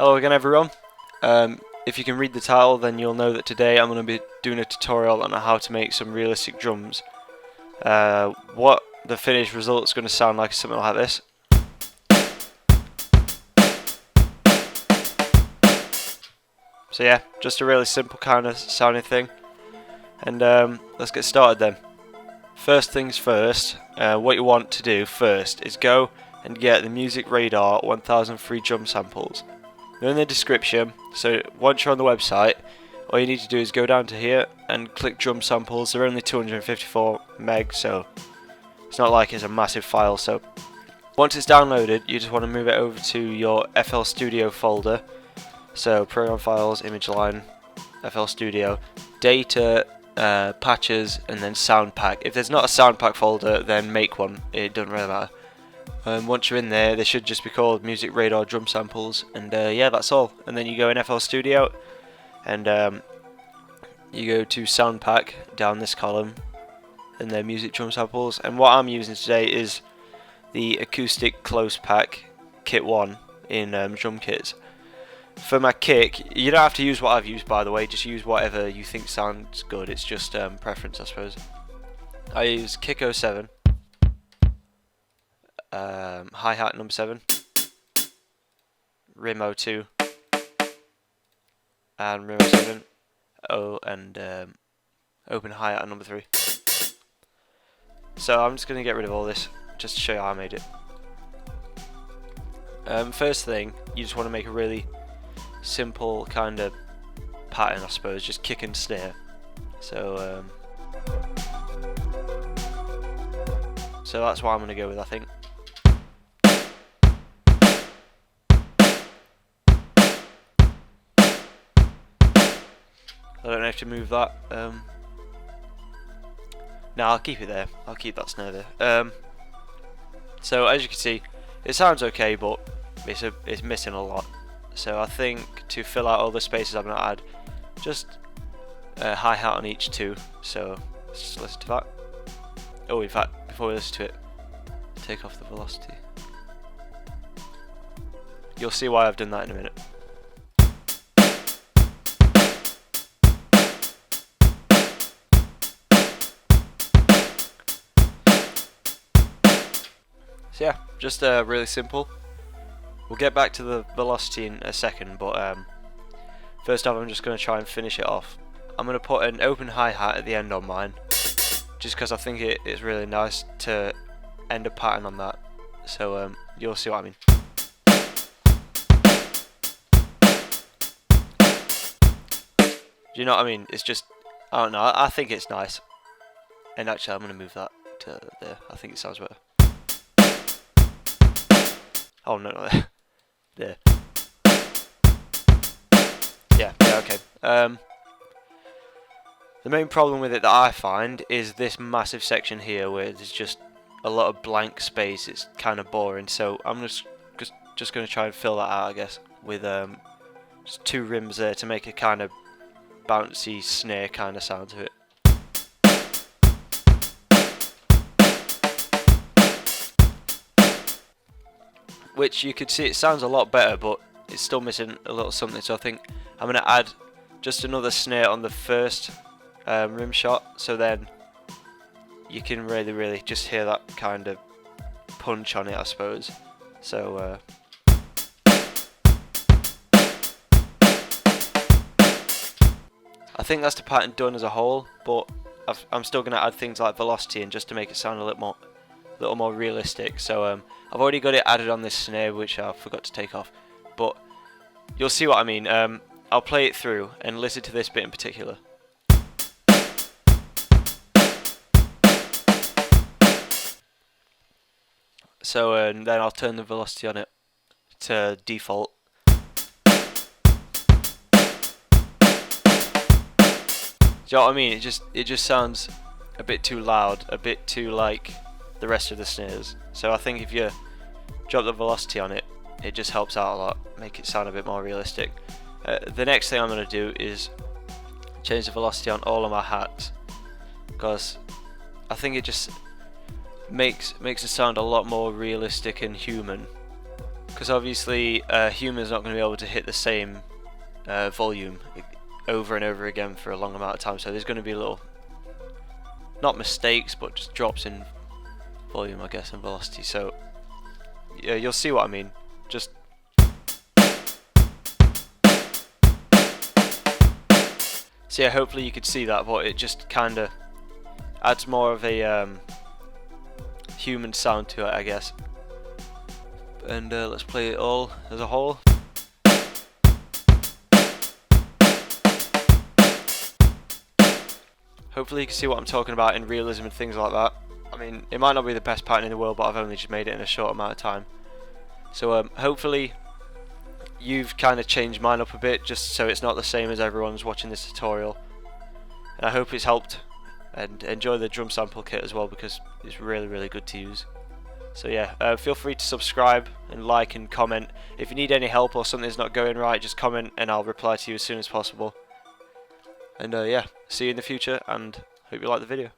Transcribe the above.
Hello again everyone. If you can read the title, then you'll know that today I'm going to be doing a tutorial on how to make some realistic drums. What the finished result is going to sound like is something like this. So yeah, just a really simple kind of sounding thing. And let's get started then. First things first, what you want to do first is go and get the Music Radar 1000 free drum samples. They're in the description, so once you're on the website, all you need to do is go down to here and click drum samples. They're only 254 meg, so it's not like it's a massive file. So once it's downloaded, you just want to move it over to your FL Studio folder. So program files, image line, FL Studio, data, patches, and then sound pack. If there's not a sound pack folder, then make one. It doesn't really matter. Once you're in there, they should just be called Music Radar drum samples, and yeah, that's all. And then you go in FL Studio, and you go to sound pack down this column, and then music drum samples. And what I'm using today is the Acoustic Close Pack Kit 1 in drum kits. For my kick, you don't have to use what I've used, by the way. Just use whatever you think sounds good. It's just preference, I suppose. I use Kick 07. Hi-hat number 7, Rim 02, and Rim 07, and open hi-hat number 3. So I'm just going to get rid of all this, just to show you how I made it. First thing, you just want to make a really simple kind of pattern, I suppose, just kick and snare. So that's what I'm going to go with, I think. I don't have to move that. No, I'll keep it there. I'll keep that snare there. So as you can see, it sounds okay, but it's missing a lot. So I think to fill out all the spaces, I'm gonna add just a hi-hat on each two. So let's just listen to that. Oh, in fact, before we listen to it, take off the velocity. You'll see why I've done that in a minute. So yeah, just really simple. We'll get back to the velocity in a second, but first off I'm just going to try and finish it off. I'm going to put an open hi-hat at the end on mine, just because I think it's really nice to end a pattern on that. So you'll see what I mean. Do you know what I mean? It's just, I don't know, I think it's nice. And actually I'm going to move that to there. I think it sounds better. Oh no, there. Yeah, okay. The main problem with it that I find is this massive section here where there's just a lot of blank space. It's kind of boring, so I'm just going to try and fill that out, I guess, with just 2 rims there to make a kind of bouncy snare kind of sound to it. Which you could see it sounds a lot better, but it's still missing a little something. So I think I'm going to add just another snare on the first rim shot, so then you can really just hear that kind of punch on it, I suppose. So I think that's the pattern done as a whole, but I'm still going to add things like velocity in just to make it sound a little more realistic. So I've already got it added on this snare, which I forgot to take off, but you'll see what I mean. I'll play it through and listen to this bit in particular. So then I'll turn the velocity on it to default. Do you know what I mean? It just sounds a bit too loud, a bit too like the rest of the snares. So I think if you drop the velocity on it, it just helps out a lot, make it sound a bit more realistic. The next thing I'm going to do is change the velocity on all of my hats, because I think it just makes it sound a lot more realistic and human because obviously humans not going to be able to hit the same volume over and over again for a long amount of time, so there's going to be little, not mistakes, but just drops in volume, I guess, and velocity. So yeah, you'll see what I mean. Just so yeah, hopefully you could see that, but it just kind of adds more of a human sound to it, I guess. And let's play it all as a whole. Hopefully you can see what I'm talking about in realism and things like that. I mean, it might not be the best pattern in the world, but I've only just made it in a short amount of time. So hopefully you've kind of changed mine up a bit, just so it's not the same as everyone's watching this tutorial. And I hope it's helped, and enjoy the drum sample kit as well, because it's really, really good to use. So yeah, feel free to subscribe and like and comment. If you need any help or something's not going right, just comment and I'll reply to you as soon as possible. And yeah, see you in the future, and hope you like the video.